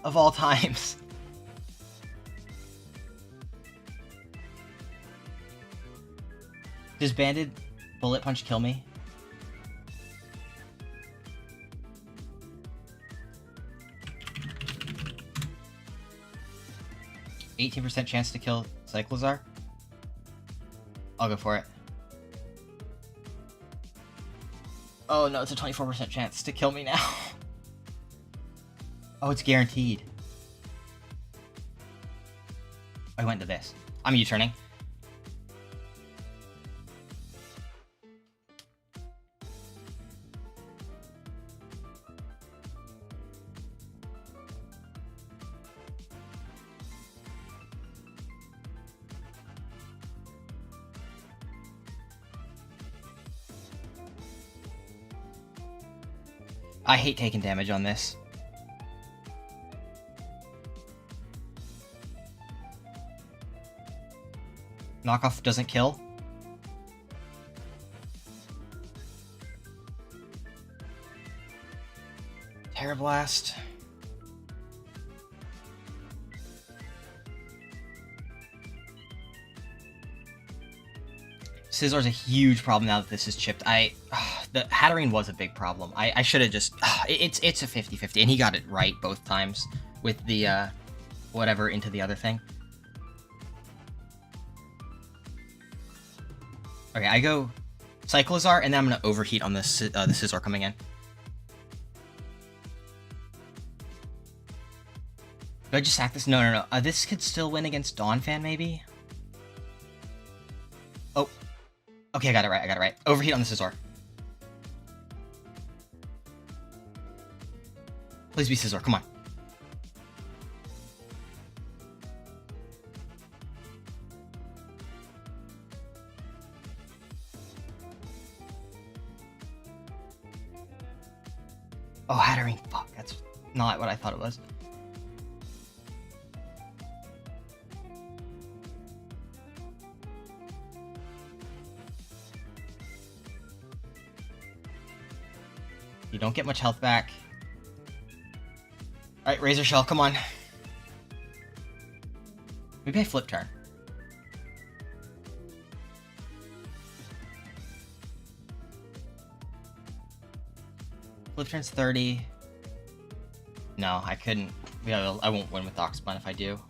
Of all times. Does banded bullet punch kill me? %18 chance to kill Cyclizar? I'll go for it. Oh no, it's a 24% chance to kill me now. Oh, it's guaranteed. I went to this. I'm U-turning. I hate taking damage on this. Knockoff doesn't kill. Terra Blast. Scizor's a huge problem now that this is chipped. The Hatterene was a big problem. I should have just... it's a 50-50, and he got it right both times with the, whatever into the other thing. Okay, I go Cyclizar, and then I'm going to overheat on the Scizor coming in. Do I just sack this? No. This could still win against Dawnfan, maybe? Oh. Okay, I got it right. Overheat on the Scizor. Please be Scizor, come on. Oh, Hatterene, fuck, that's not what I thought it was. You don't get much health back. Alright, Razor Shell, come on. Maybe I flip turn. Flip turn's 30. No, I couldn't. Yeah, I won't win with Oxbun if I do.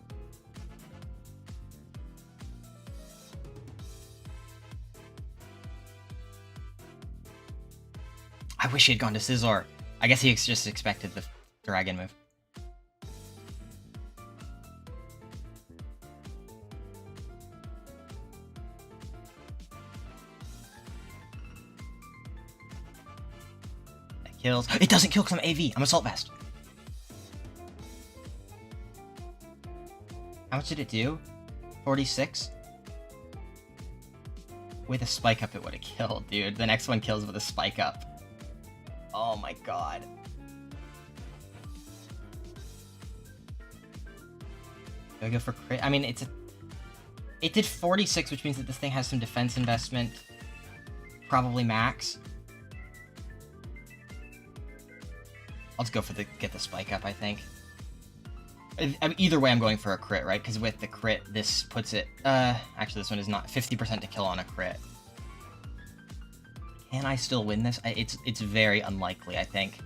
I wish he had gone to Scizor. I guess he just expected the dragon move. That kills. It doesn't kill because I'm AV. I'm Assault Vest. How much did it do? 46? With a spike up, it would have killed, dude. The next one kills with a spike up. Oh my god. Do I go for crit? I mean, it did 46, which means that this thing has some defense investment. Probably max. I'll just go for get the spike up, I think. Either way, I'm going for a crit, right? Because with the crit, this puts it... actually, this one is not 50% to kill on a crit. Can I still win this? It's very unlikely, I think.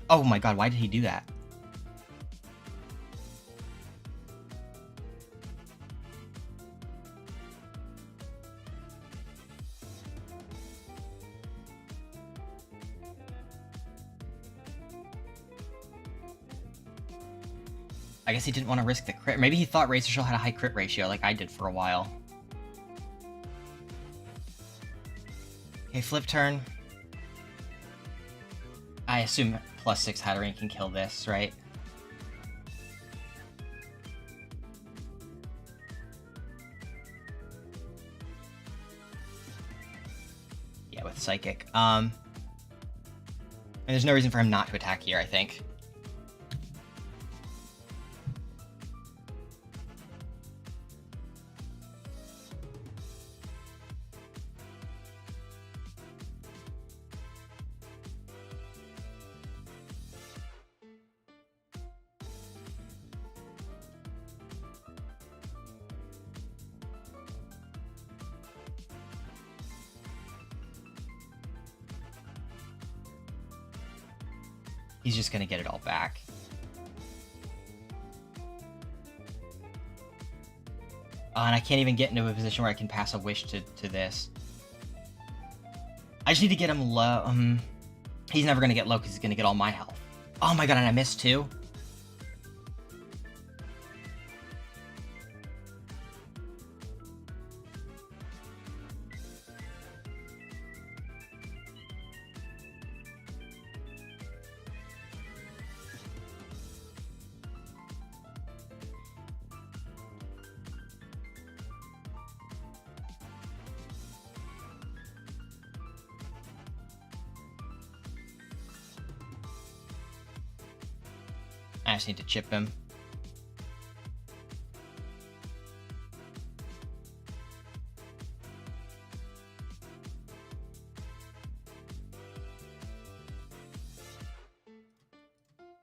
Oh my god, why did he do that? I guess he didn't want to risk the crit. Maybe he thought Razor Shell had a high crit ratio, like I did for a while. Okay, flip turn. I assume +6 Hatterene can kill this, right? Yeah, with Psychic. And there's no reason for him not to attack here, I think. He's just gonna get it all back. And I can't even get into a position where I can pass a wish to this. I just need to get him low. He's never gonna get low because he's gonna get all my health. Oh my god, and I missed too? I just need to chip him.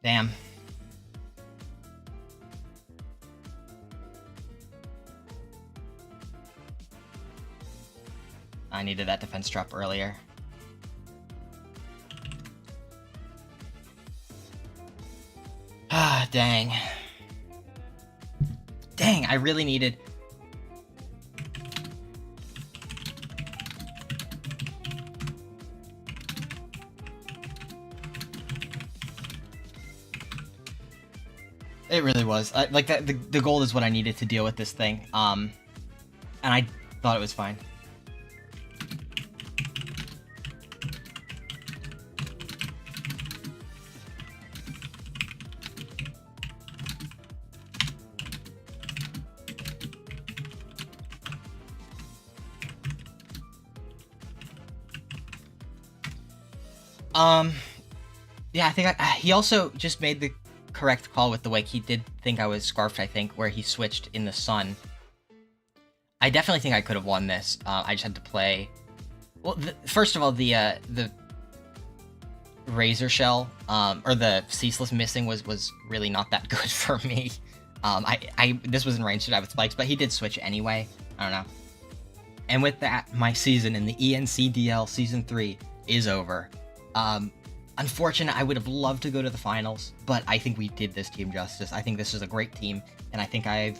Damn. I needed that defense drop earlier. Ah, dang. Dang, I really needed... It really was. Like, the gold is what I needed to deal with this thing. And I thought it was fine. Yeah, I think he also just made the correct call with the way he did think I was scarfed, I think, where he switched in the sun. I definitely think I could have won this. I just had to play... Well, first of all, the Razor Shell, or the Ceaseless missing was really not that good for me. This was in range to die with spikes, but he did switch anyway. I don't know. And with that, my season in the ENCDL Season 3 is over. Unfortunate, I would have loved to go to the finals, but I think we did this team justice. I think this is a great team, and I think I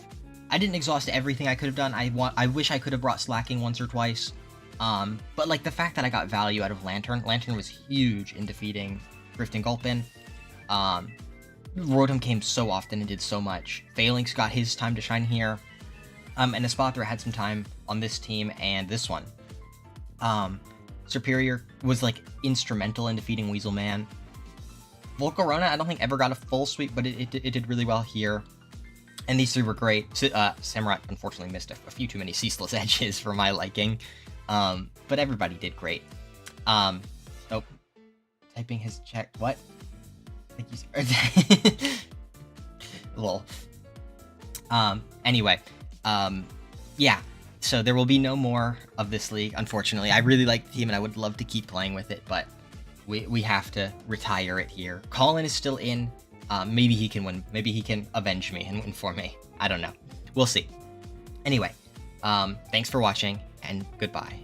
didn't exhaust everything I could have done. I wish I could have brought Slacking once or twice, but like the fact that I got value out of Lantern was huge in defeating Rift and Gulpin. Rotom came so often and did so much. Phalanx got his time to shine here, and Espathra had some time on this team and this one. Superior was like instrumental in defeating Weaselman. Volcarona, I don't think ever got a full sweep, but it did really well here. And these three were great. Samurai unfortunately missed a few too many ceaseless edges for my liking. But everybody did great. Oh, typing his check. What? Thank you. Lol. Anyway, yeah. So there will be no more of this league, unfortunately. I really like the team and I would love to keep playing with it, but we have to retire it here. Collin is still in. Maybe he can win. Maybe he can avenge me and win for me. I don't know. We'll see. Anyway, thanks for watching and goodbye.